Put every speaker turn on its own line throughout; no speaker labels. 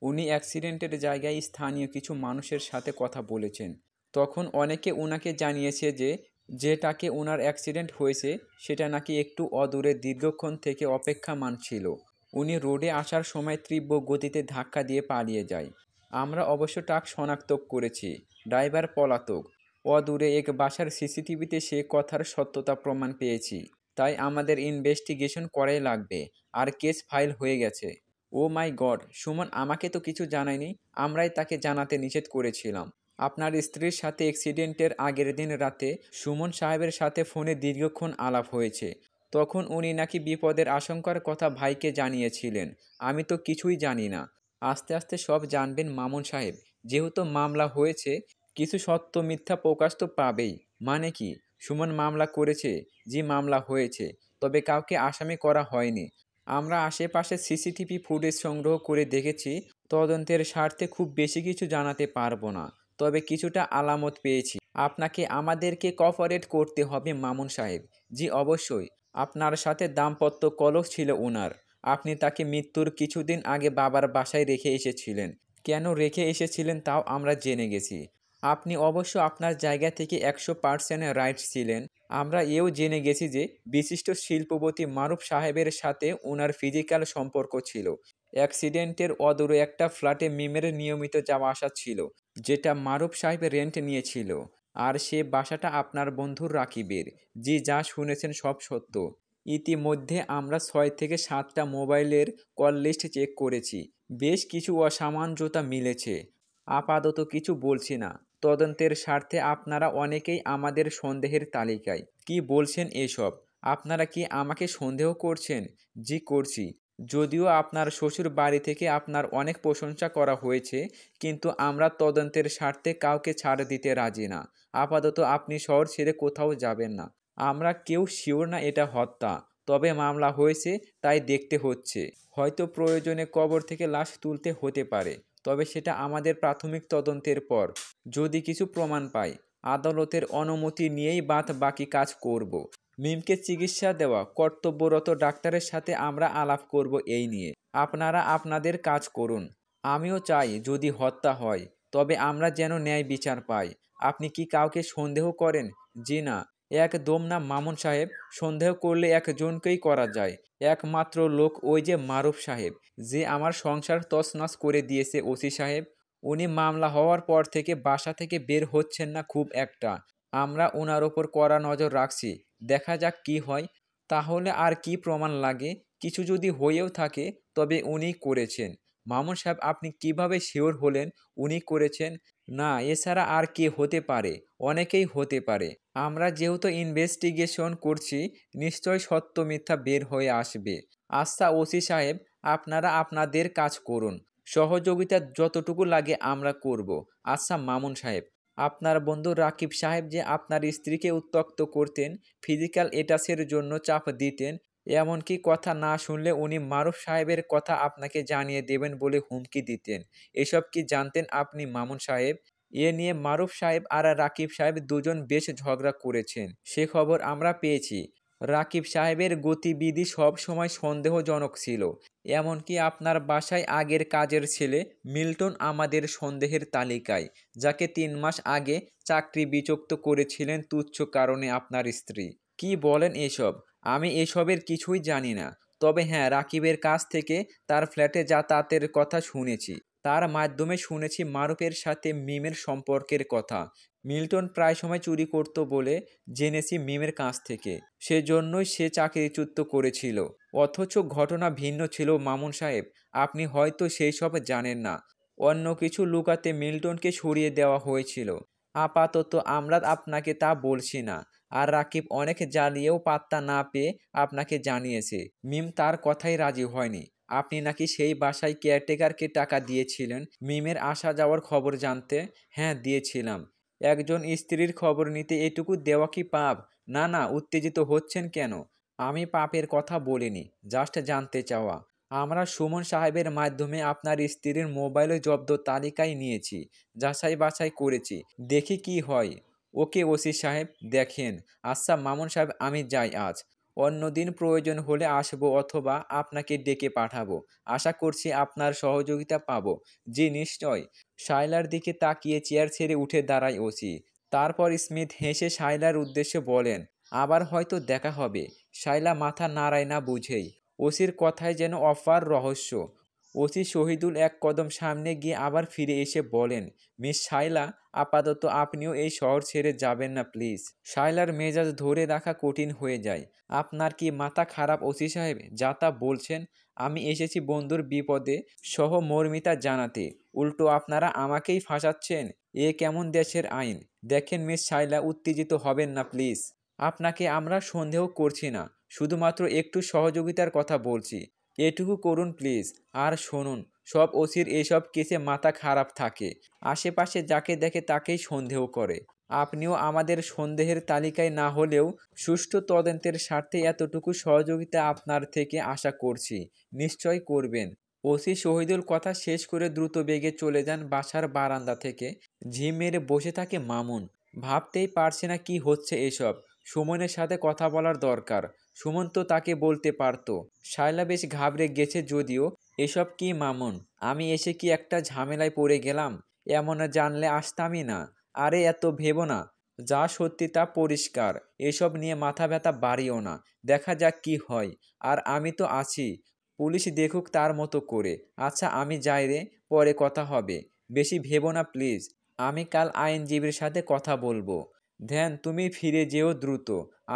উনি অ্যাক্সিডেন্টের জায়গায় স্থানীয় কিছু মানুষের সাথে কথা বলেছেন। তখন অনেকে উনাকে জানিয়েছে যে যেটাকে উনার অ্যাক্সিডেন্ট হয়েছে সেটা নাকি একটু অদূরে দীর্ঘক্ষণ থেকে অপেক্ষামান ছিল। উনি রোডে আসার সময় তীব্র গতিতে ধাক্কা দিয়ে পালিয়ে যায়। আমরা অবশ্য ট্রাক শনাক্ত করেছি, ড্রাইভার পলাতক। অদূরে এক বাসার সিসিটিভিতে সে কথার সত্যতা প্রমাণ পেয়েছি। তাই আমাদের ইনভেস্টিগেশন করাই লাগবে, আর কেস ফাইল হয়ে গেছে। ও মাই গড, সুমন আমাকে তো কিছু জানায়নি। আমরাই তাকে জানাতে নিষেধ করেছিলাম। আপনার স্ত্রীর সাথে অ্যাক্সিডেন্টের আগের দিন রাতে সুমন সাহেবের সাথে ফোনে দীর্ঘক্ষণ আলাপ হয়েছে। তখন উনি নাকি বিপদের আশঙ্কার কথা ভাইকে জানিয়েছিলেন। আমি তো কিছুই জানি না। আস্তে আস্তে সব জানবেন মামুন সাহেব। যেহেতু মামলা হয়েছে, কিছু সত্য মিথ্যা প্রকাশ তো পাবেই। মানে কি? সুমন মামলা করেছে? জি, মামলা হয়েছে, তবে কাউকে আসামি করা হয়নি। আমরা আশেপাশে সিসিটিভি ফুটেজ সংগ্রহ করে দেখেছি। তদন্তের স্বার্থে খুব বেশি কিছু জানাতে পারবো না, তবে কিছুটা আলামত পেয়েছি। আপনাকে আমাদেরকে কোঅপারেট করতে হবে মামুন সাহেব। জি অবশ্যই। আপনার সাথে দাম্পত্য কলহ ছিল ওনার। আপনি তাকে মৃত্যুর কিছুদিন আগে বাবার বাসায় রেখে এসেছিলেন। কেন রেখে এসেছিলেন তাও আমরা জেনে গেছি। আপনি অবশ্য আপনার জায়গা থেকে 100% রাইট ছিলেন। আমরা এও জেনে গেছি যে বিশিষ্ট শিল্পপতি মারুফ সাহেবের সাথে ওনার ফিজিক্যাল সম্পর্ক ছিল। অ্যাক্সিডেন্টের অদূরে একটা ফ্ল্যাটে মিমের নিয়মিত যাওয়া আসা ছিল, যেটা মারুফ সাহেব রেন্ট নিয়েছিল। আর সে বাসাটা আপনার বন্ধুর রাকিবের। জি, যা শুনেছেন সব সত্য। ইতিমধ্যে আমরা 6 থেকে 7টা মোবাইলের কল লিস্ট চেক করেছি। বেশ কিছু অসামঞ্জস্যতা মিলেছে। আপাতত কিছু বলছি না। তদন্তের স্বার্থে আপনারা অনেকেই আমাদের সন্দেহের তালিকায়। কি বলছেন এসব? আপনারা কি আমাকে সন্দেহ করছেন? জি করছি। যদিও আপনার শ্বশুর বাড়ি থেকে আপনার অনেক প্রশংসা করা হয়েছে, কিন্তু আমরা তদন্তের স্বার্থে কাউকে ছাড় দিতে রাজি না। আপাতত আপনি শহর ছেড়ে কোথাও যাবেন না। আমরা কেউ শিওর না এটা হত্যা, তবে মামলা হয়েছে তাই দেখতে হচ্ছে। হয়তো প্রয়োজনে কবর থেকে লাশ তুলতে হতে পারে, তবে সেটা আমাদের প্রাথমিক তদন্তের পর যদি কিছু প্রমাণ পাই। আদালতের অনুমতি নিয়েই বাকি কাজ করব। মিমকে চিকিৎসা দেওয়া কর্তব্যরত ডাক্তারের সাথে আমরা আলাপ করব এই নিয়ে। আপনারা আপনাদের কাজ করুন। আমিও চাই যদি হত্যা হয়, তবে আমরা যেন ন্যায় বিচার পাই। আপনি কি কাউকে সন্দেহ করেন? জি না, একদম না মামুন সাহেব। সন্দেহ করলে একজনকেই করা যায়। একমাত্র লোক ওই যে মারুফ সাহেব, যে আমার সংসার তছনছ করে দিয়েছে। ওসি সাহেব, উনি মামলা হওয়ার পর থেকে বাসা থেকে বের হচ্ছেন না খুব একটা। আমরা ওনার ওপর কড়া নজর রাখছি। দেখা যাক কি হয়। তাহলে আর কি প্রমাণ লাগে? কিছু যদি হয়েও থাকে, তবে উনিই করেছেন। মামুন সাহেব, আপনি কিভাবে শিওর হলেন উনি করেছেন? না, এছাড়া আর কে হতে পারে? অনেকেই হতে পারে। আমরা যেহেতু ইনভেস্টিগেশন করছি, নিশ্চয় সত্য মিথ্যা বের হয়ে আসবে। আচ্ছা ওসি সাহেব, আপনারা আপনাদের কাজ করুন। সহযোগিতা যতটুকু লাগে আমরা করব। আচ্ছা মামুন সাহেব, আপনার বন্ধু রাকিব সাহেব যে আপনার স্ত্রীকে উত্ত্যক্ত করতেন, ফিজিক্যাল অ্যাটাচের জন্য চাপ দিতেন, এমনকি কথা না শুনলে উনি মারুফ সাহেবের কথা আপনাকে জানিয়ে দেবেন বলে হুমকি দিতেন, এসব কি জানতেন আপনি মামুন সাহেব? এ নিয়ে মারুফ সাহেব আর রাকিব সাহেব দুজন বেশ ঝগড়া করেছেন, সে খবর আমরা পেয়েছি। রাকিব সাহেবের গতিবিধি সব সময় সন্দেহজনক ছিল। এমনকি আপনার বাসায় আগের কাজের ছেলে মিল্টন আমাদের সন্দেহের তালিকায়, যাকে 3 মাস আগে চাকরি বিচ্যুত করেছিলেন তুচ্ছ কারণে আপনার স্ত্রী। কি বলেন এসব? আমি এসবের কিছুই জানি না। তবে হ্যাঁ, রাকিবের কাছ থেকে তার ফ্ল্যাটে যাতায়াতের কথা শুনেছি। তার মাধ্যমে শুনেছি মারুফের সাথে মিমের সম্পর্কের কথা। মিল্টন প্রায় সময় চুরি করত বলে জেনেছি মিমের কাছ থেকে। সেজন্যই সে চাকরিচ্যুত করেছিল। অথচ ঘটনা ভিন্ন ছিল মামুন সাহেব। আপনি হয়তো সেই সব জানেন না। অন্য কিছু লুকাতে মিল্টনকে সরিয়ে দেওয়া হয়েছিল। আপাতত আমরা আপনাকে তা বলছি না। আর রাকিব অনেক জ্বালিয়েও পাত্তা না পেয়ে আপনাকে জানিয়েছে মিম তার কথাই রাজি হয়নি। আপনি নাকি সেই বাসায় কেয়ারটেকারকে টাকা দিয়েছিলেন মিমের আসা যাওয়ার খবর জানতে। হ্যাঁ, দিয়েছিলাম। একজন স্ত্রীর খবর নিতে এটুকু দেওয়া কি পাপ? না না, উত্তেজিত হচ্ছেন কেন? আমি পাপের কথা বলিনি, জাস্ট জানতে চাওয়া। আমরা সুমন সাহেবের মাধ্যমে আপনার স্ত্রীর মোবাইল জব্দ তালিকায় নিয়েছি, যাচাই বাছাই করেছি। দেখি কি হয়। ওকে ওসি সাহেব, দেখেন। আচ্ছা মামুন সাহেব, আমি যাই আজ। অন্যদিন প্রয়োজন হলে আসবো অথবা আপনাকে ডেকে পাঠাবো। আশা করছি আপনার সহযোগিতা পাবো। জি নিশ্চয়। শায়লার দিকে তাকিয়ে চেয়ার ছেড়ে উঠে দাঁড়ায় ওসি। তারপর স্মিথ হেসে শায়লার উদ্দেশ্যে বলেন, আবার হয়তো দেখা হবে। শায়লা মাথা নাড়ায় না বুঝেই। ওসির কথায় যেন অপার রহস্য। ওসি শহীদুল এক কদম সামনে গিয়ে আবার ফিরে এসে বলেন, মিস শায়লা, আপাতত আপনিও এই শহর ছেড়ে যাবেন না প্লিজ। শায়লার মেজাজ ধরে রাখা কঠিন হয়ে যায়। আপনার কি মাথা খারাপ ওসি সাহেব, যা তা বলছেন? আমি এসেছি বন্ধুর বিপদে সহমর্মিতা জানাতে, উল্টো আপনারা আমাকেই ফাঁসাচ্ছেন। এ কেমন দেশের আইন? দেখেন মিস শায়লা, উত্তেজিত হবেন না প্লিজ। আপনাকে আমরা সন্দেহ করছি না, শুধুমাত্র একটু সহযোগিতার কথা বলছি। এটুকু করুন প্লিজ। আর শুনুন, সব ওসির এসব কেসে মাথা খারাপ থাকে। আশেপাশে যাকে দেখে তাকেই সন্দেহ করে। আপনিও আমাদের সন্দেহের তালিকায় না হলেও সুষ্ঠু তদন্তের স্বার্থে এতটুকু সহযোগিতা আপনার থেকে আশা করছি। নিশ্চয় করবেন। ওসি শহীদুল কথা শেষ করে দ্রুত বেগে চলে যান বাসার বারান্দা থেকে। ঝিম মেরে বসে থাকে মামুন। ভাবতেই পারছে না কি হচ্ছে এসব। সুমনের সাথে কথা বলার দরকার। সুমন তো তাকে বলতে পারতো। শায়লা বেশ ঘাবড়ে গেছে যদিও। এসব কি মামুন? আমি এসে কি একটা ঝামেলায় পড়ে গেলাম? এমন জানলে আসতামই না। আরে এত ভেবো না। যা সত্যি তা পরিষ্কার। এসব নিয়ে মাথা ব্যথা বাড়িও না। দেখা যাক কি হয়। আর আমি তো আছি। পুলিশ দেখুক তার মতো করে। আচ্ছা আমি যাই রে, পরে কথা হবে। বেশি ভেবো না প্লিজ। আমি কাল আইনজীবীর সাথে কথা বলবো। ধ্যান, তুমি ফিরে যেও দ্রুত।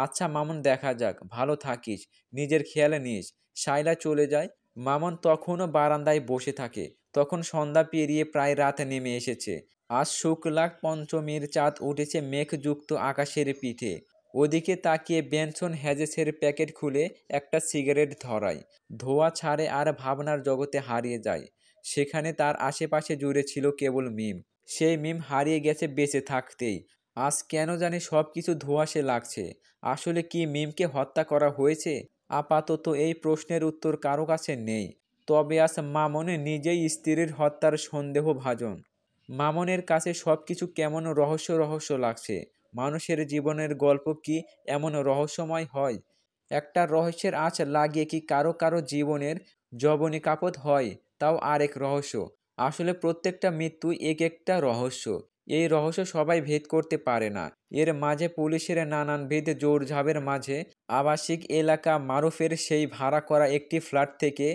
আচ্ছা মামুন, দেখা যাক। ভালো থাকিস। নিজের খেয়াল নিস। শায়লা চলে যায়। মামুন তখনও বারান্দায় বসে থাকে। তখন সন্ধ্যা পেরিয়ে প্রায় রাত নেমে এসেছে। আজ শুক্লা পঞ্চমীর চাঁদ উঠেছে মেঘযুক্ত আকাশের পিঠে। ওদিকে তাকিয়ে বেনসন হ্যাজেসের প্যাকেট খুলে একটা সিগারেট ধরায়। ধোঁয়া ছাড়ে আর ভাবনার জগতে হারিয়ে যায়। সেখানে তার আশেপাশে জুড়ে ছিল কেবল মিম। সেই মিম হারিয়ে গেছে বেঁচে থাকতেই। আজ কেন জানি সব কিছু ধোঁয়াশে লাগছে। আসলে কি মিমকে হত্যা করা হয়েছে? আপাতত এই প্রশ্নের উত্তর কারো কাছে নেই। তবে আজ মামুন নিজেই স্ত্রীর হত্যার সন্দেহভাজন। মামুনের কাছে সব কিছু কেমন রহস্য রহস্য লাগছে। মানুষের জীবনের গল্প কি এমন রহস্যময় হয়? একটা রহস্যের আঁচ লাগিয়ে কি কারো কারো জীবনের যবনিকাপদ হয়, তাও আরেক রহস্য। আসলে প্রত্যেকটা মৃত্যু এক একটা রহস্য। এই রহস্য সবাই ভেদ করতে পারে না। এর মাঝে পুলিশের নানানবিধ জোড়ঝাপের মাঝে আবাসিক এলাকা মারুফের সেই ভাড়া করা একটি ফ্ল্যাট থেকে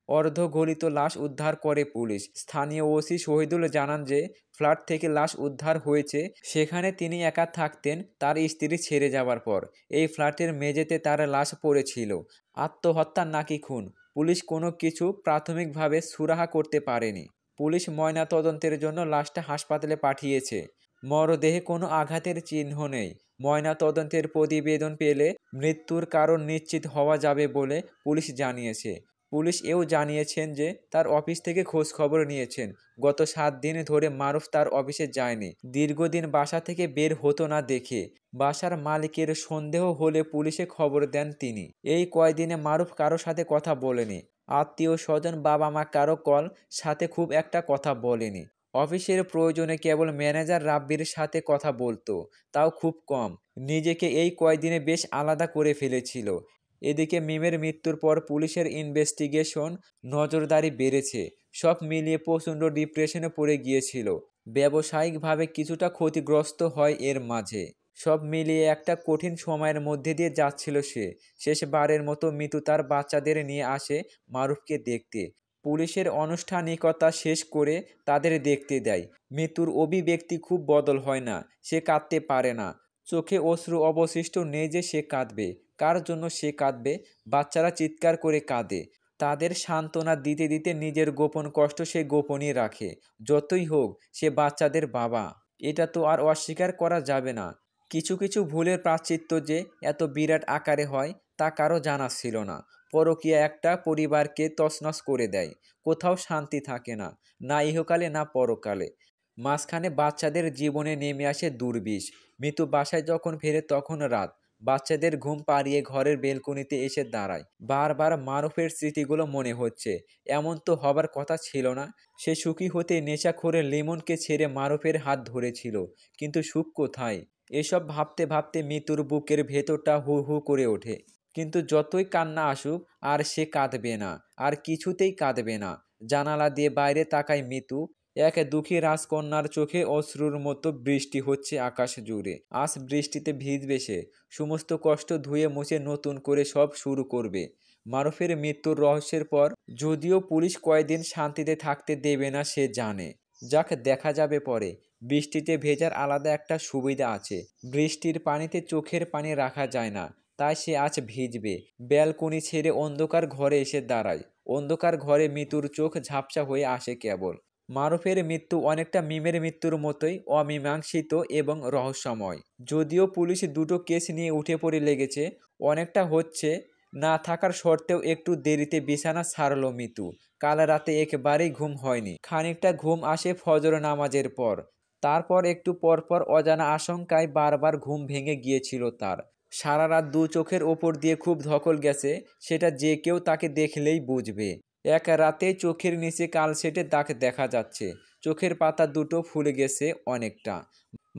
অর্ধগলিত লাশ উদ্ধার করে পুলিশ। স্থানীয় ওসি শহীদুল জানান যে ফ্ল্যাট থেকে লাশ উদ্ধার হয়েছে, সেখানে তিনি একা থাকতেন তার স্ত্রী ছেড়ে যাওয়ার পর। এই ফ্ল্যাটের মেঝেতে তার লাশ পড়েছিল। আত্মহত্যা নাকি খুন, পুলিশ কোনো কিছু প্রাথমিকভাবে সুরাহা করতে পারেনি। পুলিশ ময়নাতদন্তের জন্য লাশটা হাসপাতালে পাঠিয়েছে। মরদেহে কোনো আঘাতের চিহ্ন নেই। ময়নাতদন্তের প্রতিবেদন পেলে মৃত্যুর কারণ নিশ্চিত হওয়া যাবে বলে পুলিশ জানিয়েছে। পুলিশ এও জানিয়েছেন যে তার অফিস থেকে খোঁজ খবর নিয়েছেন। গত 7 দিন ধরে মারুফ তার অফিসে যায়নি। দীর্ঘদিন বাসা থেকে বের হতো না দেখে বাসার মালিকের সন্দেহ হলে পুলিশে খবর দেন তিনি। এই কয়দিনে মারুফ কারো সাথে কথা বলেনি। আত্মীয় স্বজন, বাবা মা কারো কল সাথে খুব একটা কথা বলেনি। অফিসের প্রয়োজনে কেবল ম্যানেজার রাব্বির সাথে কথা বলতো, তাও খুব কম। নিজেকে এই কয়দিনে বেশ আলাদা করে ফেলেছিল। এদিকে মিমের মৃত্যুর পর পুলিশের ইনভেস্টিগেশন নজরদারি বেড়েছে। সব মিলিয়ে প্রচণ্ড ডিপ্রেশনে পড়ে গিয়েছিল। ব্যবসায়িকভাবে কিছুটা ক্ষতিগ্রস্ত হয় এর মাঝে। সব মিলিয়ে একটা কঠিন সময়ের মধ্যে দিয়ে যাচ্ছিল সে। শেষবারের মতো মিতু তার বাচ্চাদের নিয়ে আসে মারুফকে দেখতে। পুলিশের আনুষ্ঠানিকতা শেষ করে তাদের দেখতে দেয়। মিতুর অভিব্যক্তি খুব বদল হয় না। সে কাঁদতে পারে না। চোখে অশ্রু অবশিষ্ট নেই যে সে কাঁদবে। কার জন্য সে কাঁদবে? বাচ্চারা চিৎকার করে কাঁদে। তাদের সান্ত্বনা দিতে দিতে নিজের গোপন কষ্ট সে গোপনই রাখে। যতই হোক সে বাচ্চাদের বাবা। এটা তো আর অস্বীকার করা যাবে না। কিছু কিছু ভুলের প্রায়শ্চিত্ত যে এত বিরাট আকারে হয় তা কারো জানা ছিল না। পরকীয়া একটা পরিবারকে তছনছ করে দেয়। কোথাও শান্তি থাকে না, না ইহকালে না পরকালে। মাঝখানে বাচ্চাদের জীবনে নেমে আসে দুর্বিষ। মিতু বাসায় যখন ফেরে তখন রাত। বাচ্চাদের ঘুম পাড়িয়ে ঘরের বেলকনিতে এসে দাঁড়ায়। বারবার মারুফের স্মৃতিগুলো মনে হচ্ছে। এমন তো হবার কথা ছিল না। সে সুখী হতে নেশাখোরে লিমনকে ছেড়ে মারুফের হাত ধরেছিল, কিন্তু সুখ কোথায়? এসব ভাবতে ভাবতে মিতুর বুকের ভেতরটা হু হু করে ওঠে। কিন্তু যতই কান্না আসুক আর সে কাঁদবে না, আর কিছুতেই কাঁদবে না। জানালা দিয়ে বাইরে তাকায় মিতু। এক দুঃখী রাজকন্যার চোখে অশ্রুর মতো বৃষ্টি হচ্ছে আকাশ জুড়ে। আজ বৃষ্টিতে ভিজবে সে, সমস্ত কষ্ট ধুয়ে মুছে নতুন করে সব শুরু করবে। মারুফের মৃত্যুর রহস্যের পর যদিও পুলিশ কয়েকদিন শান্তিতে থাকতে দেবে না সে জানে। যাক, দেখা যাবে পরে। বৃষ্টিতে ভেজার আলাদা একটা সুবিধা আছে। বৃষ্টির পানিতে চোখের পানি রাখা যায় না, তাই সে আজ ভিজবে। ব্যালকনি ছেড়ে অন্ধকার ঘরে এসে দাঁড়ায়। অন্ধকার ঘরে মিতুর চোখ ঝাপসা হয়ে আসে কেবল। মারুফের মৃত্যু অনেকটা মিমের মৃত্যুর মতোই অমীমাংসিত এবং রহস্যময়। যদিও পুলিশ দুটো কেস নিয়ে উঠে পড়ে লেগেছে, অনেকটা হচ্ছে না থাকার সত্ত্বেও একটু দেরিতে বিছানা ছাড়ল মিতু। কাল রাতে একেবারেই ঘুম হয়নি। খানিকটা ঘুম আসে ফজর নামাজের পর। তারপর একটু পরপর অজানা আশঙ্কায় বারবার ঘুম ভেঙে গিয়েছিল তার। সারা রাত দু চোখের ওপর দিয়ে খুব ধকল গেছে, সেটা যে কেউ তাকে দেখলেই বুঝবে। এক রাতে চোখের নিচে কালশেটে দাগ দেখা যাচ্ছে। চোখের পাতা দুটো ফুলে গেছে অনেকটা।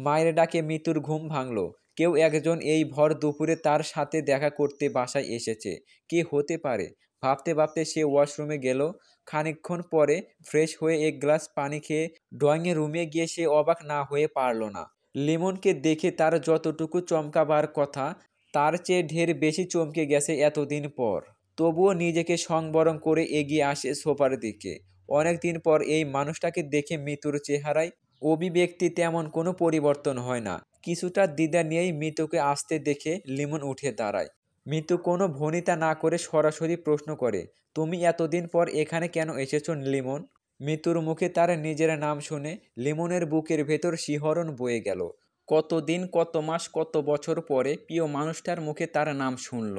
মায়ের ডাকে মিতুর ঘুম ভাঙল। কেউ একজন এই ভর দুপুরে তার সাথে দেখা করতে বাসায় এসেছে। কে হতে পারে? ভাবতে ভাবতে সে ওয়াশরুমে গেল। খানিকক্ষণ পরে ফ্রেশ হয়ে এক গ্লাস পানি খেয়ে ড্রয়িং রুমে গিয়ে সে অবাক না হয়ে পারল না। লিমনকে দেখে তার যতটুকু চমকাবার কথা তার চেয়ে ঢের বেশি চমকে গেছে এতদিন পর। তবুও নিজেকে সংবরণ করে এগিয়ে আসে সোফার দিকে। অনেকদিন পর এই মানুষটাকে দেখে মিতুর চেহারায় অভিব্যক্তি তেমন কোনো পরিবর্তন হয় না। কিছুটা দ্বিধা নিয়েই মিতুকে আসতে দেখে লিমন উঠে দাঁড়ায়। মিতু কোনো ভনিতা না করে সরাসরি প্রশ্ন করে, তুমি এতদিন পর এখানে কেন এসেছো লিমন? মিতুর মুখে তার নিজের নাম শুনে লিমনের বুকের ভেতর শিহরণ বয়ে গেল। কতদিন, কত মাস, কত বছর পরে প্রিয় মানুষটার মুখে তার নাম শুনল।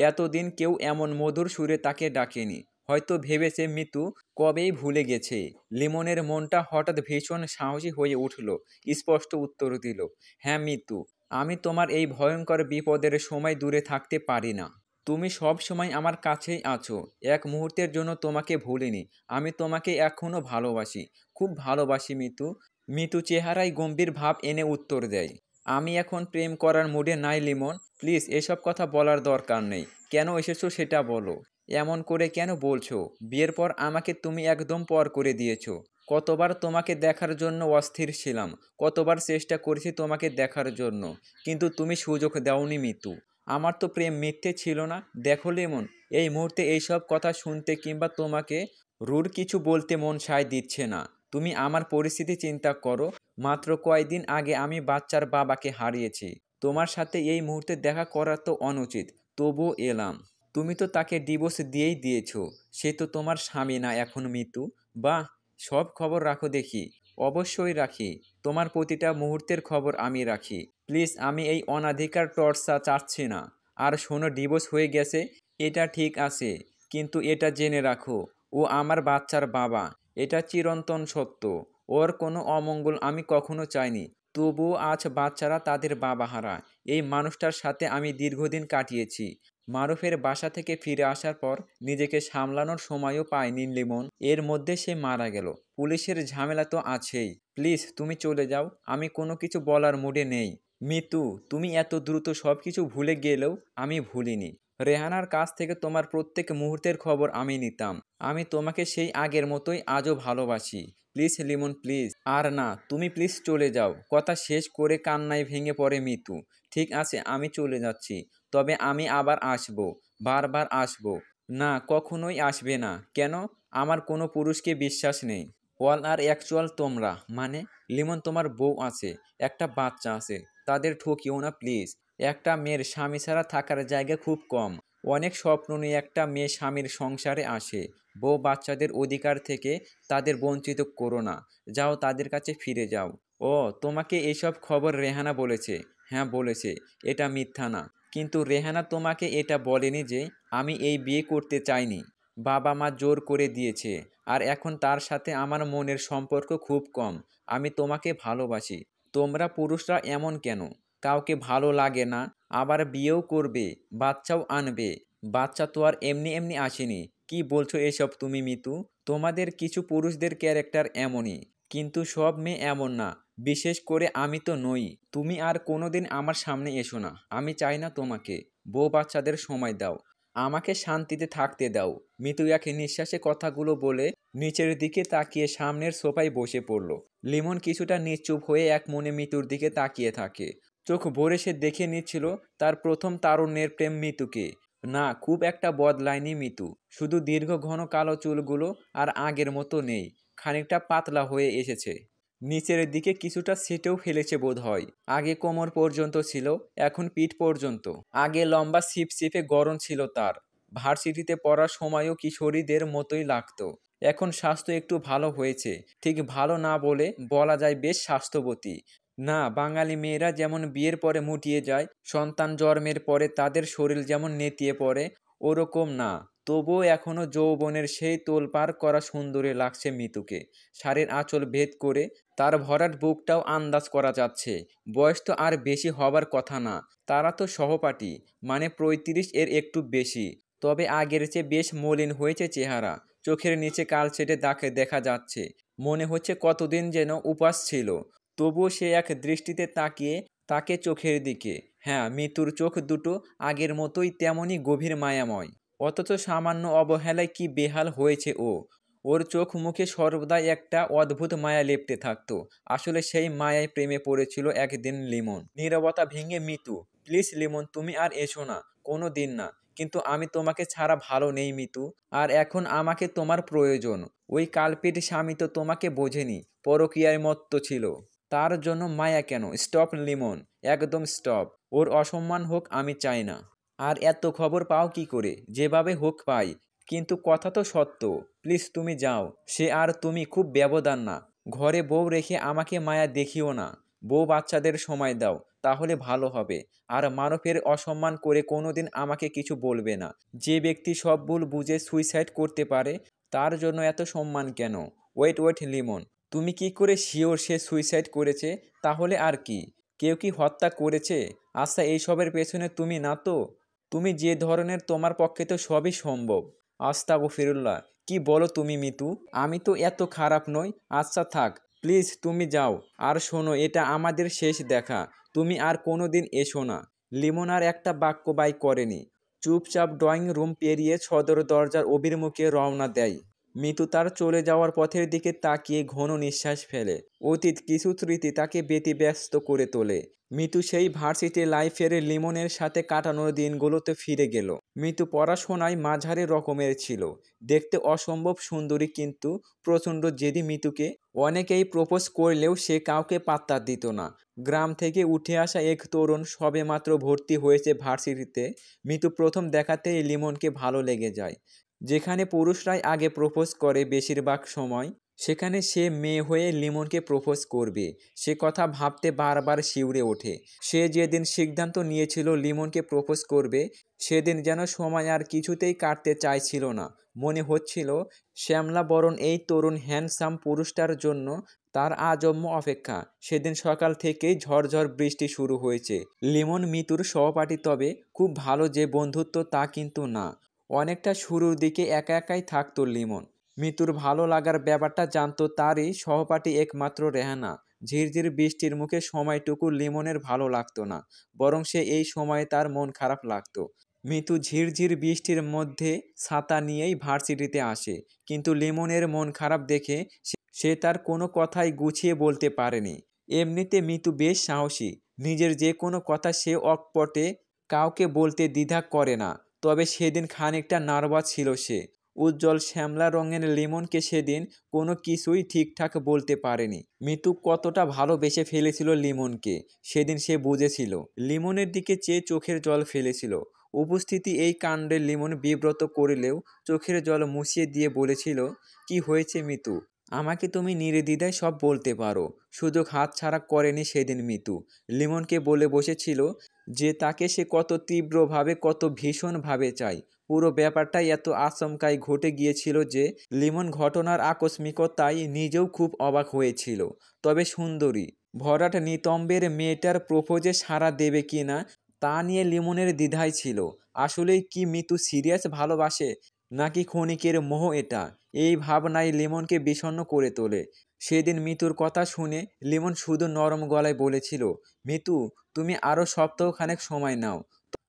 এতদিন কেউ এমন মধুর সুরে তাকে ডাকেনি। হয়তো ভেবেছে মিতু কবেই ভুলে গেছে। লিমনের মনটা হঠাৎ ভীষণ সাহসী হয়ে উঠল। স্পষ্ট উত্তর দিল, হ্যাঁ মিতু, আমি তোমার এই ভয়ঙ্কর বিপদের সময় দূরে থাকতে পারি না। তুমি সব সময় আমার কাছেই আছো। এক মুহূর্তের জন্য তোমাকে ভুলিনি। আমি তোমাকে এখনো ভালোবাসি, খুব ভালোবাসি মিতু। মিতু চেহারায় গম্ভীর ভাব এনে উত্তর দেয়, আমি এখন প্রেম করার মুডে নাই লিমন। প্লিজ এসব কথা বলার দরকার নেই। কেন এসেছো সেটা বলো। এমন করে কেন বলছো? বিয়ের পর আমাকে তুমি একদম পর করে দিয়েছো। কতবার তোমাকে দেখার জন্য অস্থির ছিলাম, কতবার চেষ্টা করেছি তোমাকে দেখার জন্য, কিন্তু তুমি সুযোগ দাওনি মিতু। আমার তো প্রেম মিথ্যে ছিল না। দেখো লিমন, এই মুহূর্তে এইসব কথা শুনতে কিংবা তোমাকে রুড কিছু বলতে মন সায় দিচ্ছে না। তুমি আমার পরিস্থিতি চিন্তা করো। মাত্র কয়েকদিন আগে আমি বাচ্চার বাবাকে হারিয়েছি। তোমার সাথে এই মুহূর্তে দেখা করা তো অনুচিত, তবুও এলাম। তুমি তো তাকে ডিভোর্স দিয়েই দিয়েছো। সে তো তোমার স্বামী না এখন মিতু। বাহ, সব খবর রাখো দেখি। অবশ্যই রাখি। তোমার প্রতিটা মুহূর্তের খবর আমি রাখি। প্লিজ, আমি এই অনাধিকার টর্চা চাচ্ছি না। আর শোনো, ডিভোর্স হয়ে গেছে এটা ঠিক আছে, কিন্তু এটা জেনে রাখো, ও আমার বাচ্চার বাবা। এটা চিরন্তন সত্য। ওর কোনো অমঙ্গল আমি কখনো চাইনি। তবুও আজ বাচ্চারা তাদের বাবা হারা। এই মানুষটার সাথে আমি দীর্ঘদিন কাটিয়েছি। মারুফের বাসা থেকে ফিরে আসার পর নিজেকে সামলানোর সময়ও পায়নি লিমন। এর মধ্যে সে মারা গেল। পুলিশের ঝামেলা তো আছেই। প্লিজ তুমি চলে যাও, আমি কোনো কিছু বলার মুডে নেই। মিতু, তুমি এত দ্রুত সব কিছু ভুলে গেলেও আমি ভুলিনি। রেহানার কাছ থেকে তোমার প্রত্যেক মুহূর্তের খবর আমি নিতাম। আমি তোমাকে সেই আগের মতোই আজও ভালোবাসি। Please Limon, please. আর না, তুমি প্লিজ চলে যাও। কথা শেষ করে কান্নায় ভেঙে পড়ে মিতু। ঠিক আছে, আমি চলে যাচ্ছি। তবে আমি আবার আসবো, বারবার আসবো। না, কখনোই আসবে না। কেন? আমার কোনো পুরুষকে বিশ্বাস নেই। অল আর অ্যাকচুয়াল তোমরা মানে? লিমন, তোমার বউ আছে, একটা বাচ্চা আছে, তাদের ঠকিও না প্লিজ। একটা মেয়ের স্বামী ছাড়া থাকার জায়গা খুব কম। অনেক স্বপ্ন নিয়ে একটা মেয়ে স্বামীর সংসারে আসে। বউ বাচ্চাদের অধিকার থেকে তাদের বঞ্চিত করো না। যাও, তাদের কাছে ফিরে যাও। ও, তোমাকে এইসব খবর রেহানা বলেছে? হ্যাঁ বলেছে। এটা মিথ্যা না। কিন্তু রেহানা তোমাকে এটা বলেনি যে আমি এই বিয়ে করতে চাইনি। বাবা মা জোর করে দিয়েছে। আর এখন তার সাথে আমার মনের সম্পর্ক খুব কম। আমি তোমাকে ভালোবাসি। তোমরা পুরুষরা এমন কেন? কাউকে ভালো লাগে না, আবার বিয়েও করবে, বাচ্চাও আনবে। বাচ্চা তো আর এমনি এমনি আসেনি। কি বলছো এসব তুমি মিতু? তোমাদের কিছু পুরুষদের ক্যারেক্টার এমনই। কিন্তু সব মেয়ে এমন না, বিশেষ করে আমি তো নই। তুমি আর কোনোদিন আমার সামনে এসো না, আমি চাই না তোমাকে। বউ বাচ্চাদের সময় দাও, আমাকে শান্তিতে থাকতে দাও। মিতু এক নিঃশ্বাসে কথাগুলো বলে নিচের দিকে তাকিয়ে সামনের সোফায় বসে পড়ল। লিমন কিছুটা নিশ্চুপ হয়ে এক মনে মিতুর দিকে তাকিয়ে থাকে। চোখ ভরে সে দেখে নিচ্ছিল তার প্রথম তারুণ্যের প্রেম মিতুকে। না, খুব একটা বদলায়নি মিতু, শুধু দীর্ঘ ঘন কালো চুলগুলো আর আগের মতো নেই, খানিকটা পাতলা হয়ে এসেছে। নিচের দিকে কিছুটা সেটেও ফেলেছে বোধ হয়। আগে কোমর পর্যন্ত ছিল, এখন পিঠ পর্যন্ত। আগে লম্বা ছিপছিপে গড়ন ছিল তার, ভার্সিটিতে পড়ার সময়ও কিশোরীদের মতোই লাগতো। এখন স্বাস্থ্য একটু ভালো হয়েছে, ঠিক ভালো না বলে বলা যায় বেশ স্বাস্থ্যবতী। না, বাঙালি মেয়েরা যেমন বিয়ের পরে মুটিয়ে যায়, সন্তান জন্মের পরে তাদের শরীর যেমন নেতিয়ে পড়ে, ওরকম না। তবুও এখনো যৌবনের সেই তোলপাড় করা সুন্দরী লাগছে মিতুকে। শাড়ির আঁচল ভেদ করে তার ভরাট বুকটাও আন্দাজ করা যাচ্ছে। বয়স তো আর বেশি হবার কথা না, তারা তো সহপাঠী, মানে ৩৫ এর একটু বেশি। তবে আগের চেয়ে বেশ মলিন হয়েছে চেহারা, চোখের নিচে কালচেটে দাগ দেখা যাচ্ছে। মনে হচ্ছে কতদিন যেন উপাস ছিল। তবুও সে এক দৃষ্টিতে তাকিয়ে তাকে চোখের দিকে। হ্যাঁ, মিতুর চোখ দুটো আগের মতোই তেমনই গভীর মায়াময়। অথচ সামান্য অবহেলায় কি বেহাল হয়েছে ও। ওর চোখ মুখে সর্বদাই একটা অদ্ভুত মায়া লেপ্টে থাকতো। আসলে সেই মায়ায় প্রেমে পড়েছিল একদিন লিমন। নীরবতা ভেঙে মিতু, প্লিজ লিমন, তুমি আর এসো না, কোনো দিন না। কিন্তু আমি তোমাকে ছাড়া ভালো নেই মিতু, আর এখন আমাকে তোমার প্রয়োজন। ওই কালপিট স্বামী তো তোমাকে বোঝেনি, পরকীয়ায় মত্ত ছিল। তার জন্য মায়া কেন? স্টপ লিমন, একদম স্টপ। ওর অসম্মান হোক আমি চাই না। আর এত খবর পাও কি করে? যেভাবে হোক পাই, কিন্তু কথা তো সত্য। প্লিজ তুমি যাও। সে আর তুমি খুব ব্যবধান না। ঘরে বউ রেখে আমাকে মায়া দেখিও না। বউ বাচ্চাদের সময় দাও, তাহলে ভালো হবে। আর মানবের অসম্মান করে কোনোদিন আমাকে কিছু বলবে না। যে ব্যক্তি সব ভুল বুঝে সুইসাইড করতে পারে, তার জন্য এত সম্মান কেন? ওয়েট ওয়েট লিমন, তুমি কি করে শিওর সে সুইসাইড করেছে? তাহলে আর কি, কেউ কি হত্যা করেছে? আচ্ছা, এইসবের পেছনে তুমি না তো? তুমি যে ধরনের, তোমার পক্ষে তো সবই সম্ভব। আস্তাগফিরুল্লাহ, কি বলো তুমি মিতু? আমি তো এত খারাপ নই। আচ্ছা থাক, প্লিজ তুমি যাও। আর শোনো, এটা আমাদের শেষ দেখা, তুমি আর কোনো দিন এসো না। লিমন আর একটা বাক্য বাই করেনি, চুপচাপ ড্রয়িং রুম পেরিয়ে সদর দরজার অভিমুখে রওনা দেয়। মিতু তার চলে যাওয়ার পথের দিকে তাকিয়ে ঘন নিঃশ্বাস ফেলে। অতীত কিছু স্মৃতি তাকে ব্যতিব্যস্ত করে তোলে। মিতু সেই ভার্সিটি লাইফের লিমনের সাথে কাটানোর দিনগুলোতে ফিরে গেল। মিতু পড়াশোনায় মাঝারি রকমের ছিল, দেখতে অসম্ভব সুন্দরী, কিন্তু প্রচণ্ড জেদি মিতুকে অনেকেই প্রপোজ করলেও সে কাউকে পাত্তা দিত না। গ্রাম থেকে উঠে আসা এক তরুণ সবেমাত্র ভর্তি হয়েছে ভার্সিটিতে। মিতু প্রথম দেখাতেই লিমনকে ভালো লেগে যায়। যেখানে পুরুষরাই আগে প্রপোজ করে বেশিরভাগ সময়, সেখানে সে মেয়ে হয়ে লিমনকে প্রপোজ করবে, সে কথা ভাবতে বারবার শিউরে ওঠে। সে যেদিন সিদ্ধান্ত নিয়েছিল লিমনকে প্রপোজ করবে, সেদিন যেন সময় আর কিছুতেই কাটতে চাইছিল না। মনে হচ্ছিল শ্যামলা বরণ এই তরুণ হ্যান্ডসাম পুরুষটার জন্য তার আজন্ম অপেক্ষা। সেদিন সকাল থেকেই ঝড়ঝড় বৃষ্টি শুরু হয়েছে। লিমন মিতুর সহপাঠী, তবে খুব ভালো যে বন্ধুত্ব তা কিন্তু না। অনেকটা শুরুর দিকে একা একাই থাকতো লিমন। মিতুর ভালো লাগার ব্যাপারটা জানতো তারই সহপাঠী একমাত্র রেহানা। ঝিরঝির বৃষ্টির মুখে সময়টুকু লিমনের ভালো লাগতো না, বরং সে এই সময়ে তার মন খারাপ লাগতো। মিতু ঝিরঝির বৃষ্টির মধ্যে ছাতা নিয়েই ভার্সিটিতে আসে, কিন্তু লিমনের মন খারাপ দেখে সে তার কোনো কথাই গুছিয়ে বলতে পারেনি। এমনিতে মিতু বেশ সাহসী, নিজের যে কোনো কথা সে অকপটে কাউকে বলতে দ্বিধা করে না। তবে সেদিন খানিকটা নার্ভাস ছিল সে। উজ্জ্বল শ্যামলা রঙের লিমনকে সেদিন কোনো কিছুই ঠিকঠাক বলতে পারেনি। মিতু কতটা ভালোবেসে ফেলেছিল লিমনকে, সেদিন সে বুঝেছিল। লিমনের দিকে চেয়ে চোখের জল ফেলেছিল। উপস্থিতি এই কাণ্ডে লিমন বিব্রত করিলেও চোখের জল মুছিয়ে দিয়ে বলেছিল, কি হয়েছে মিতু? আমাকে তুমি নির্দ্বিধায় সব বলতে পারো। সুযোগ হাতছাড়া করেনি সেদিন মিতু। লিমনকে বলে বসেছিল যে তাকে সে কত তীব্রভাবে, কত ভীষণভাবে চায়। পুরো ব্যাপারটাই এত আচমকাই ঘটে গিয়েছিল যে লিমন ঘটনার আকস্মিকতায় নিজেও খুব অবাক হয়েছিল। তবে সুন্দরী, ভরাট নিতম্বের মেয়েটার প্রপোজে সাড়া দেবে কি না তা নিয়ে লিমনের দ্বিধায় ছিল। আসলেই কি মিতু সিরিয়াস ভালোবাসে, নাকি ক্ষণিকের মোহ এটা? এই ভাবনাই লিমনকে বিষণ্ণ করে তোলে। সেদিন মিতুর কথা শুনে লিমন শুধু নরম গলায় বলেছিল, মিতু, তুমি আরও সপ্তাহখানেক সময় নাও।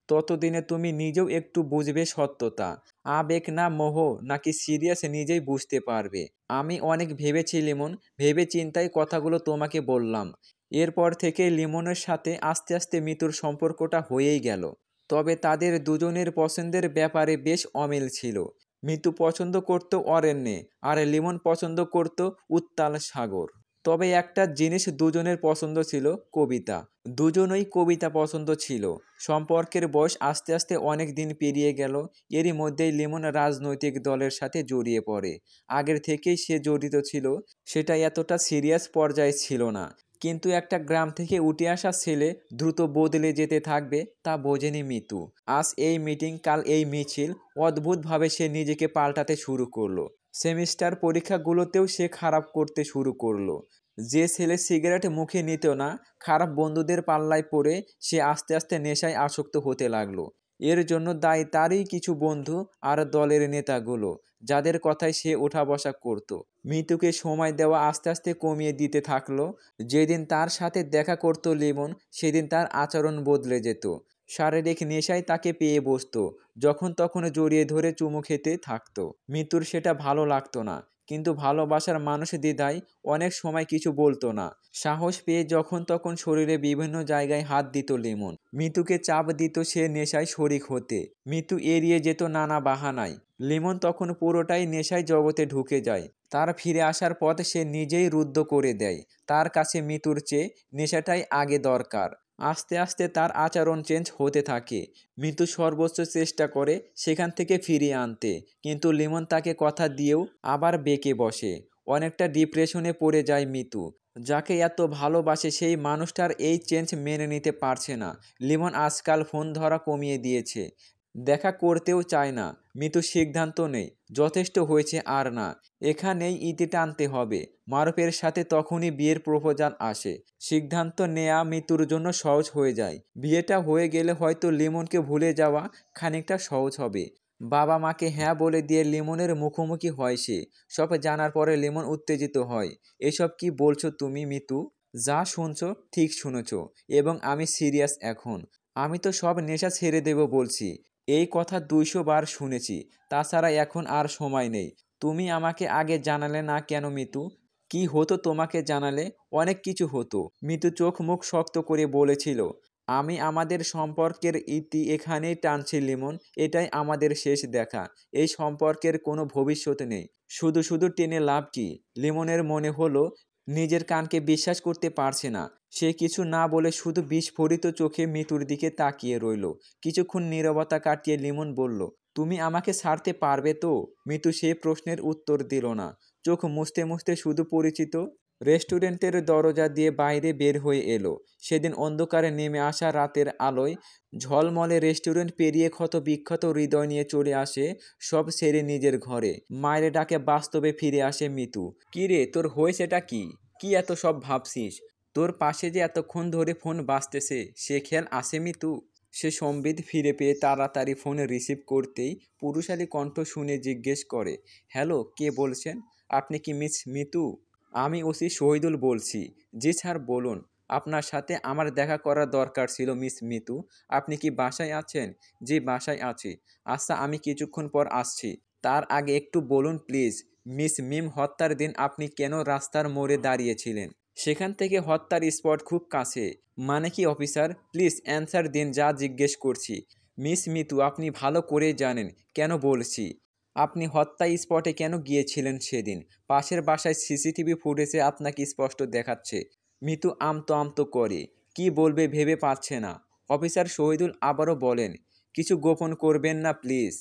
ততদিনে তুমি নিজেও একটু বুঝবে সত্যতা। আবেগ না মোহ নাকি সিরিয়াস নিজেই বুঝতে পারবে। আমি অনেক ভেবেছি লিমন, ভেবে চিন্তায় কথাগুলো তোমাকে বললাম। এরপর থেকে লিমনের সাথে আস্তে আস্তে মিতুর সম্পর্কটা হয়েই গেল। তবে তাদের দুজনের পছন্দের ব্যাপারে বেশ অমিল ছিল। মিতু পছন্দ করত অরণ্যে, আর লিমন পছন্দ করত উত্তাল সাগর। তবে একটা জিনিস দুজনের পছন্দ ছিল, কবিতা। দুজনই কবিতা পছন্দ ছিল। সম্পর্কের বয়স আস্তে আস্তে অনেক দিন পেরিয়ে গেল। এরই মধ্যেই লিমন রাজনৈতিক দলের সাথে জড়িয়ে পড়ে। আগের থেকেই সে জড়িত ছিল, সেটা এতটা সিরিয়াস পর্যায়ে ছিল না। কিন্তু একটা গ্রাম থেকে উঠে আসা ছেলে দ্রুত বদলে যেতে থাকবে তা বোঝেনি মিতু। আজ এই মিটিং, কাল এই মিছিল, অদ্ভুতভাবে সে নিজেকে পাল্টাতে শুরু করলো। সেমিস্টার পরীক্ষাগুলোতেও সে খারাপ করতে শুরু করলো। যে ছেলে সিগারেট মুখে নিত না, খারাপ বন্ধুদের পাল্লায় পড়ে সে আস্তে আস্তে নেশায় আসক্ত হতে লাগলো। এর জন্য দায়ী তারই কিছু বন্ধু আর দলের নেতাগুলো, যাদের কথায় সে ওঠা বসা করত। মিতুকে সময় দেওয়া আস্তে আস্তে কমিয়ে দিতে থাকলো। যেদিন তার সাথে দেখা করত লিমন, সেদিন তার আচরণ বদলে যেত। শারীরিক নেশায় তাকে পেয়ে বসতো, যখন তখন জড়িয়ে ধরে চুমু খেতে থাকতো। মিতুর সেটা ভালো লাগতো না, কিন্তু ভালোবাসার মানুষ দ্বিধায় অনেক সময় কিছু বলতো না। সাহস পেয়ে যখন তখন শরীরে বিভিন্ন জায়গায় হাত দিত লিমন। মিতুকে চাপ দিত সে নেশায় শরিক হতে। মিতু এড়িয়ে যেত নানা বাহানায়। লিমন তখন পুরোটাই নেশায় জগতে ঢুকে যায়। তার ফিরে আসার পথ সে নিজেই রুদ্ধ করে দেয়। তার কাছে মিতুর চেয়ে নেশাটাই আগে দরকার। আস্তে আস্তে তার আচরণ চেঞ্জ হতে থাকে। মিতু সর্বোচ্চ চেষ্টা করে সেখান থেকে ফিরিয়ে আনতে, কিন্তু লিমন তাকে কথা দিয়েও আবার বেঁকে বসে। অনেকটা ডিপ্রেশনে পড়ে যায় মিতু। যাকে এত ভালোবাসে সেই মানুষটার এই চেঞ্জ মেনে নিতে পারছে না। লিমন আজকাল ফোন ধরা কমিয়ে দিয়েছে, দেখা করতেও চায় না। মিতু সিদ্ধান্ত নেই, যথেষ্ট হয়েছে আর না, এখানেই ইতি টানতে হবে। মারুফের সাথে তখনই বিয়ের প্রপোজাল আসে। সিদ্ধান্ত নেয়া মিতুর জন্য সহজ হয়ে যায়। বিয়েটা হয়ে গেলে হয়তো লিমনকে ভুলে যাওয়া খানিকটা সহজ হবে। বাবা মাকে হ্যাঁ বলে দিয়ে লিমনের মুখোমুখি হয় সে। সব জানার পরে লিমন উত্তেজিত হয়। এসব কি বলছো তুমি মিতু? যা শুনছো ঠিক শুনেছ, এবং আমি সিরিয়াস এখন। আমি তো সব নেশা ছেড়ে দেব বলছি। এই কথা 200 বার শুনেছি। তাছাড়া এখন আর সময় নেই। তুমি আমাকে আগে জানালে না কেন মিতু? কি হতো তোমাকে জানালে? অনেক কিছু হতো। মিতু চোখ মুখ শক্ত করে বলেছিল, আমি আমাদের সম্পর্কের ইতি এখানেই টানছি লিমন। এটাই আমাদের শেষ দেখা। এই সম্পর্কের কোনো ভবিষ্যৎ নেই। শুধু শুধু টেনে লাভ কি? লিমনের মনে হলো নিজের কানকে বিশ্বাস করতে পারছে না। সে কিছু না বলে শুধু বিস্ফোরিত চোখে মিতুর দিকে তাকিয়ে রইল। কিছুক্ষণ নীরবতা কাটিয়ে লিমন বলল, তুমি আমাকে ছাড়তে পারবে তো? মিতু সে প্রশ্নের উত্তর দিল না। চোখ মুছতে মুছতে শুধু পরিচিত রেস্টুরেন্টের দরজা দিয়ে বাইরে বের হয়ে এলো। সেদিন অন্ধকারে নেমে আসা রাতের আলোয় ঝলমলে রেস্টুরেন্ট পেরিয়ে ক্ষত বিক্ষত হৃদয় নিয়ে চলে আসে সব ছেড়ে নিজের ঘরে। মায়ের ডাকে বাস্তবে ফিরে আসে মিতু। কি রে, তোর হয়েছেটা কি? কি এত সব ভাবছিস? তোর পাশে যে এতক্ষণ ধরে ফোন বাজতেছে, সে খেয়াল আসে মিতু? সে সম্বিত ফিরে পেয়ে তাড়াতাড়ি ফোন রিসিভ করতেই পুরুষালী কণ্ঠ শুনে জিজ্ঞেস করে, হ্যালো, কে বলছেন? আপনি কি মিস মিতু? আমি ওসি শহীদুল বলছি। জি স্যার, বলুন। আপনার সাথে আমার দেখা করার দরকার ছিল মিস মিতু। আপনি কি বাসায় আছেন? জি, বাসায় আছি। আচ্ছা, আমি কিছুক্ষণ পর আসছি। তার আগে একটু বলুন প্লিজ, মিস মিম হত্যার দিন আপনি কেন রাস্তার মোড়ে দাঁড়িয়েছিলেন? সেখান থেকে হত্যার স্পট খুব কাছে। মানে কি অফিসার? প্লিজ অ্যান্সার দিন যা জিজ্ঞেস করছি। মিস মিতু, আপনি ভালো করেই জানেন কেন বলছি। আপনি হত্যা স্পটে কেন গিয়েছিলেন সেদিন? পাশের বাসায় সিসিটিভি ফুটেজে আপনাকে স্পষ্ট দেখাচ্ছে। মিতু আমতো আমতো করে কি বলবে ভেবে পাচ্ছে না। অফিসার শহীদুল আবারও বলেন, কিছু গোপন করবেন না প্লিজ।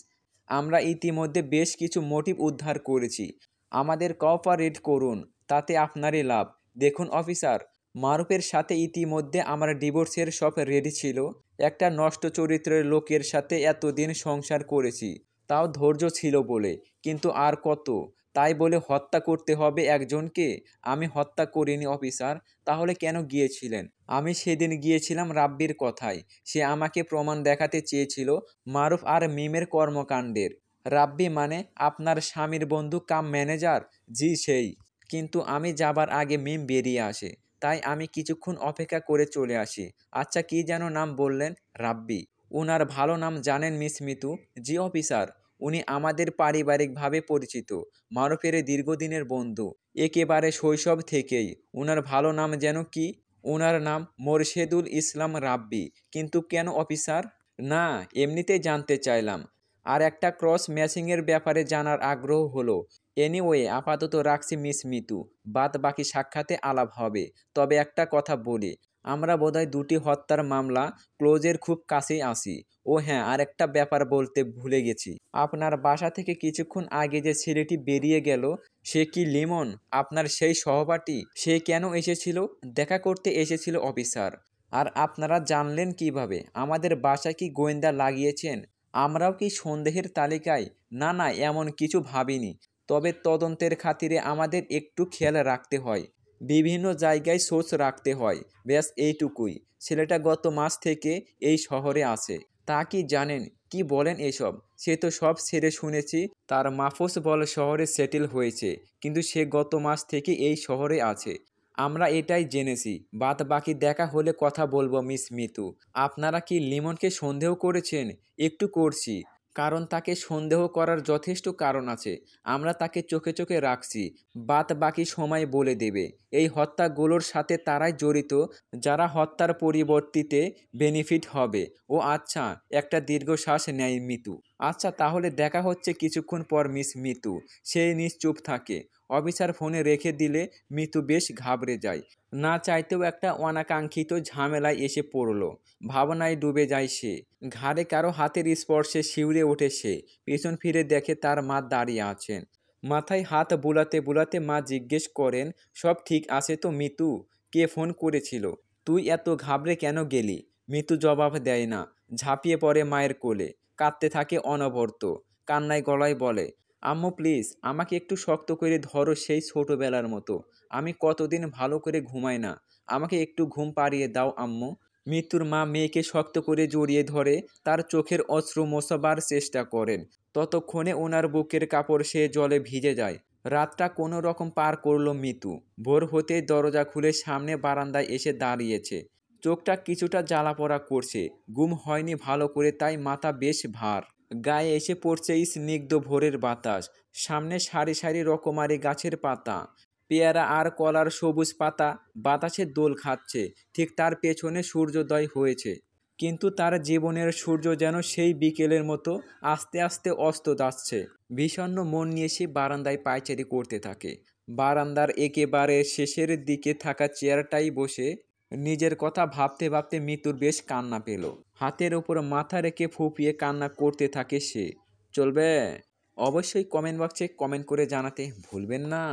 আমরা ইতিমধ্যে বেশ কিছু মোটিভ উদ্ধার করেছি। আমাদের কোঅপারেট করুন, তাতে আপনারই লাভ। দেখুন অফিসার, মারুফের সাথে ইতিমধ্যে আমার ডিভোর্সের সব রেডি ছিল। একটা নষ্ট চরিত্রের লোকের সাথে এতদিন সংসার করেছি, তাও ধৈর্য ছিল বলে। কিন্তু আর কত? তাই বলে হত্যা করতে হবে একজনকে? আমি হত্যা করিনি অফিসার। তাহলে কেন গিয়েছিলেন? আমি সেদিন গিয়েছিলাম রাব্বির কথায়। সে আমাকে প্রমাণ দেখাতে চেয়েছিল মারুফ আর মিমের কর্মকাণ্ডের। রাব্বি মানে আপনার স্বামীর বন্ধু কাম ম্যানেজার? জি সেই। কিন্তু আমি যাবার আগে মিম বেরিয়ে আসে, তাই আমি কিছুক্ষণ অপেক্ষা করে চলে আসি। আচ্ছা কি যেন নাম বললেন? রাব্বি। উনার ভালো নাম জানেন মিস মিতু? জি অফিসার। উনি আমাদের পারিবারিকভাবে পরিচিত, মারুফের দীর্ঘদিনের বন্ধু, একেবারে শৈশব থেকেই। উনার ভালো নাম যেন কি? উনার নাম মোরশেদুল ইসলাম রাব্বি। কিন্তু কেন অফিসার? না, এমনিতেই জানতে চাইলাম। আর একটা ক্রস ম্যাচিংয়ের ব্যাপারে জানার আগ্রহ হলো। এনিওয়ে আপাতত রাখছি মিস মিতু, বাদ বাকি সাক্ষাতে আলাপ হবে। তবে একটা কথা বলি, আমরা বোধহয় দুটি হত্যার মামলা ক্লোজের খুব কাছেই আছি। ও হ্যাঁ, আর একটা ব্যাপার বলতে ভুলে গেছি। আপনার বাসা থেকে কিছুক্ষণ আগে যে ছেলেটি বেরিয়ে গেল, সে কি লিমন, আপনার সেই সহপাঠী? সে কেন এসেছিল? দেখা করতে এসেছিল অফিসার। আর আপনারা জানলেন কিভাবে? আমাদের বাসায় কি গোয়েন্দা লাগিয়েছেন? আমরাও কি সন্দেহের তালিকায়? না না, এমন কিছু ভাবিনি। তবে তদন্তের খাতিরে আমাদের একটু খেয়াল রাখতে হয়, বিভিন্ন জায়গায় সোর্স রাখতে হয়, ব্যাস এইটুকুই। ছেলেটা গত মাস থেকে এই শহরে আছে। তা কি জানেন? কি বলেন এসব? সে তো সব ছেড়ে শুনেছি তার মাফুসবল শহরে সেটেল হয়েছে, কিন্তু সে গত মাস থেকে এই শহরে আছে। আমরা এটাই জেনেছি, বাদ বাকি দেখা হলে কথা বলবো মিস মিতু। আপনারা কি লিমনকে সন্দেহ করেছেন? একটু করছি, কারণ তাকে সন্দেহ করার যথেষ্ট কারণ আছে। আমরা তাকে চোখে চোখে রাখছি, বাদ বাকি সময় বলে দেবে। এই হত্যাগুলোর সাথে তারাই জড়িত যারা হত্যার পরিবর্তিতে বেনিফিট হবে। ও আচ্ছা, একটা দীর্ঘশ্বাস নেয় মিতু। আচ্ছা তাহলে দেখা হচ্ছে কিছুক্ষণ পর মিস মিতু। সে নিশ্চুপ থাকে। অফিসার ফোনে রেখে দিলে মিতু বেশ ঘাবড়ে যায়। না চাইতেও একটা অনাকাঙ্ক্ষিত ঝামেলায় এসে পড়ল। ভাবনায় ডুবে যায় সে। ঘাড়ে কারো হাতের স্পর্শে শিউরে ওঠে সে। পেছন ফিরে দেখে তার মা দাঁড়িয়ে আছেন। মাথায় হাত বুলাতে বুলাতে মা জিজ্ঞেস করেন, সব ঠিক আছে তো মিতু? কে ফোন করেছিল? তুই এত ঘাবড়ে কেন গেলি? মিতু জবাব দেয় না, ঝাঁপিয়ে পড়ে মায়ের কোলে। কাঁদতে থাকে অনবরত। কান্নায় গলায় বলে, আম্মু প্লিজ আমাকে একটু শক্ত করে ধরো সেই ছোটবেলার মতো। আমি কতদিন ভালো করে ঘুমাই না। আমাকে একটু ঘুম পাড়িয়ে দাও আম্মু। মৃত্যুর মা মেয়েকে শক্ত করে জড়িয়ে ধরে তার চোখের অশ্রু মোছাবার চেষ্টা করেন। ততক্ষণে ওনার বুকের কাপড় সে জলে ভিজে যায়। রাতটা কোনো রকম পার করল মিতু। ভোর হতেই দরজা খুলে সামনে বারান্দায় এসে দাঁড়িয়েছে। চোখটা কিছুটা জ্বালাপোড়া করছে। ঘুম হয়নি ভালো করে, তাই মাথা বেশ ভার। গায়ে এসে পড়ছে স্নিগ্ধ ভোরের বাতাস। সামনে সারি সারি রকমারি গাছের পাতা, পেয়ারা আর কলার সবুজ পাতা বাতাসে দোল খাচ্ছে। ঠিক তার পেছনে সূর্যোদয় হয়েছে, কিন্তু তার জীবনের সূর্য যেন সেই বিকেলের মতো আস্তে আস্তে অস্ত যাচ্ছে। বিষণ্ণ মন নিয়ে সে বারান্দায় পায়চারি করতে থাকে। বারান্দার একেবারে শেষের দিকে থাকা চেয়ারটাই বসে নিজের কথা ভাবতে ভাবতে মৃত্যুর বেশ কান্না পেল। হাতের ওপর মাথা রেখে ফুঁপিয়ে কান্না করতে থাকে সে। চলবে? অবশ্যই কমেন্ট বক্সে কমেন্ট করে জানাতে ভুলবেন না।